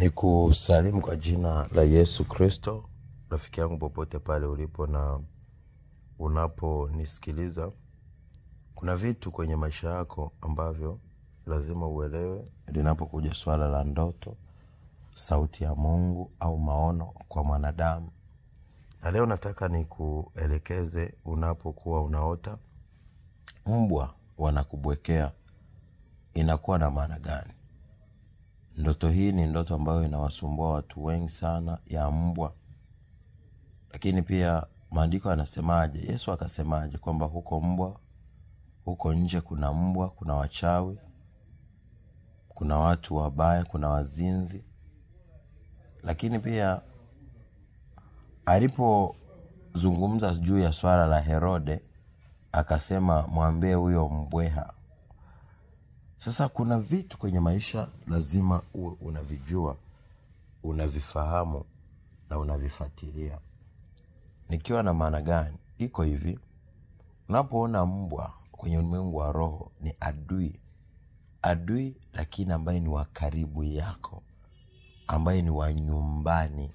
Nikusalimu kwa jina la Yesu Kristo, rafiki yangu popote pale ulipo na unaponisikiliza. Kuna vitu kwenye maisha yako ambavyo lazima uelewe linapokuja swala la ndoto, sauti ya Mungu au maono kwa mwanadamu. Na leo nataka nikuelekeze unapokuwa unaota mbwa wanakubwekea inakuwa na maana gani? Ndoto hii ni ndoto ambayo inawasumbua watu wengi sana ya mbwa. Lakini pia maandiko yanasemaje? Yesu akasemaje kwamba huko mbwa, huko nje kuna mbwa, kuna wachawi, kuna watu wabaya, kuna wazinzi. Lakini pia alipozungumza juu ya swala la Herode, akasema mwambie huyo mbweha. Sasa kuna vitu kwenye maisha lazima unavijua, unavifahamu na unavifuatilia. Nikiwa na maana gani? Iko hivi. Unapoona mbwa kwenye ulimwengu wa roho ni adui. Adui lakini ambaye ni wa karibu yako, ambaye ni wa nyumbani.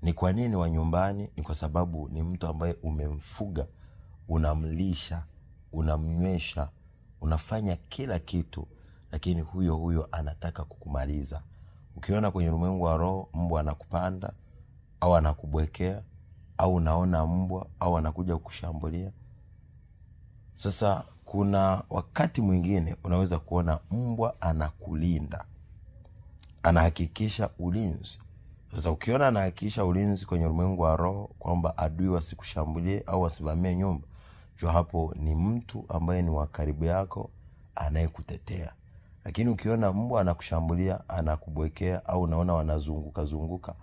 Ni kwa nini wa nyumbani? Ni kwa sababu ni mtu ambaye umemfuga, unamlisha, unamnywesha, unafanya kila kitu, lakini huyo anataka kukumaliza. Ukiona kwenye ulimwengu wa roho mbwa anakupanda au anakubwekea au unaona mbwa au anakuja kukushambulia. Sasa kuna wakati mwingine unaweza kuona mbwa anakulinda, anahakikisha ulinzi. Sasa ukiona anahakikisha ulinzi kwenye ulimwengu wa roho kwamba adui wasikushambulie au wasivamie nyumba, jua hapo ni mtu ambaye ni wa karibu yako anayekutetea. Lakini ukiona mbwa anakushambulia, anakubwekea au unaona wanazunguka,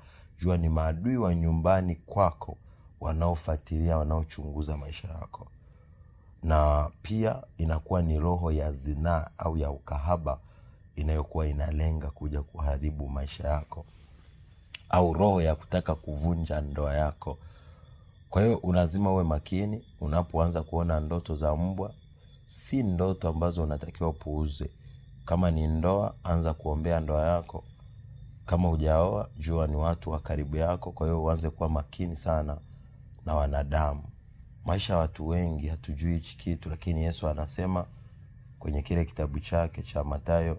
jua ni maadui wa nyumbani kwako wanaofuatilia, wanaochunguza maisha yako. Na pia inakuwa ni roho ya zinaa au ya ukahaba inayokuwa inalenga kuja kuharibu maisha yako, au roho ya kutaka kuvunja ndoa yako. Kwa hiyo lazima uwe makini unapoanza kuona ndoto za mbwa. Si ndoto ambazo unatakiwa puuze. Kama ni ndoa, anza kuombea ndoa yako. Kama hujaoa, jua ni watu wa karibu yako. Kwa hiyo uanze kuwa makini sana na wanadamu. Maisha watu wengi hatujui hichi kitu, lakini Yesu anasema kwenye kile kitabu chake cha Mathayo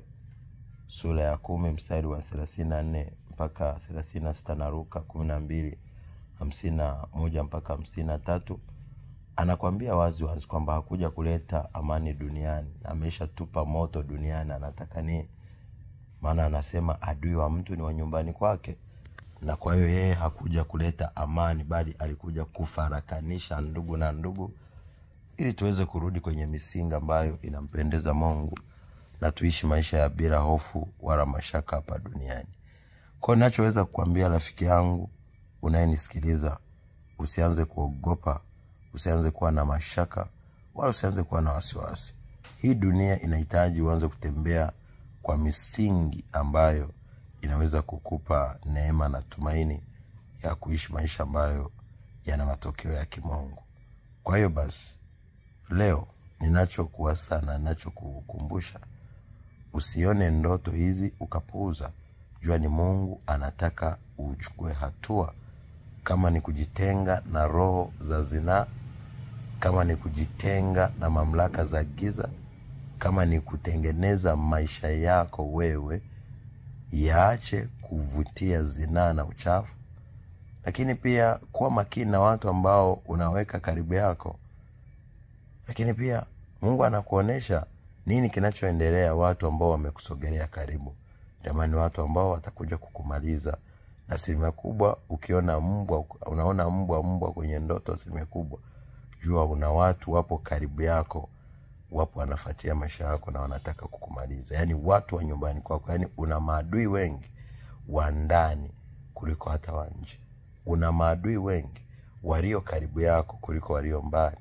sura ya 10 mstari wa 34 mpaka 36 na Luka 12:51 mpaka 53, anakuambia wazi kwamba hakuja kuleta amani duniani, ameshatupa moto duniani. Anataka nini? Maana anasema adui wa mtu ni wa nyumbani kwake. Na kwa hiyo yeye hakuja kuleta amani, bali alikuja kufarakanisha ndugu na ndugu, ili tuweze kurudi kwenye misingi ambayo inampendeza Mungu na tuishi maisha ya bila hofu wala mashaka hapa duniani. Kwa ninachoweza kukuambia rafiki yangu unayenisikiliza, usianze kuogopa, usianze kuwa na mashaka, wala usianze kuwa na wasiwasi. Hii dunia inahitaji uanze kutembea kwa misingi ambayo inaweza kukupa neema na tumaini ya kuishi maisha ambayo yana matokeo ya kimungu. Kwa hiyo basi, leo ninachokukumbusha, usione ndoto hizi ukapuuza. Jua ni Mungu anataka uchukue hatua. Kama ni kujitenga na roho za zinaa, kama ni kujitenga na mamlaka za giza, kama ni kutengeneza maisha yako wewe yaache kuvutia zinaa na uchafu. Lakini pia kuwa makini na watu ambao unaweka karibu yako. Lakini pia Mungu anakuonesha nini kinachoendelea watu ambao wamekusogelea karibu. Jamani, watu ambao watakuja kukumaliza. Na asilimia kubwa ukiona mbwa, unaona mbwa kwenye ndoto, asilimia kubwa jua una watu wapo karibu yako, wapo wanafuatia maisha yako na wanataka kukumaliza. Yaani watu wa nyumbani kwako. Yaani una maadui wengi wa ndani kuliko hata wa nje. Una maadui wengi walio karibu yako kuliko walio mbali.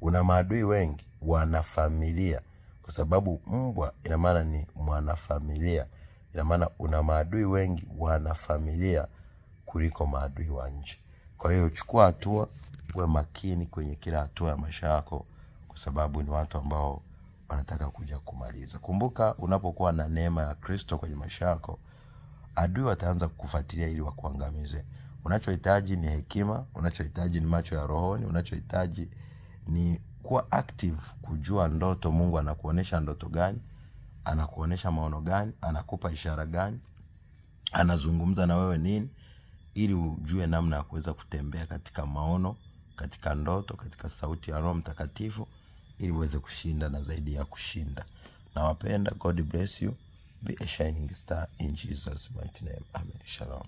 Una maadui wengi wanafamilia, kwa sababu mbwa ina maana ni mwanafamilia. Ina maana una maadui wengi wanafamilia kuliko maadui wa nje. Kwa hiyo chukua hatua, uwe makini kwenye kila hatua ya maisha yako, kwa sababu ni watu ambao wanataka kuja kumaliza. Kumbuka, unapokuwa na neema ya Kristo kwenye maisha yako, adui wataanza kukufuatilia ili wakuangamize. Unachohitaji ni hekima, unachohitaji ni macho ya rohoni, unachohitaji ni kuwa active, kujua ndoto. Mungu anakuonesha ndoto gani, anakuonesha maono gani, anakupa ishara gani, anazungumza na wewe nini, ili ujue namna ya kuweza kutembea katika maono, katika ndoto, katika sauti ya Roho Mtakatifu, ili uweze kushinda na zaidi ya kushinda. Nawapenda. God bless you. Be a shining star in Jesus' mighty name. Amen. Shalom.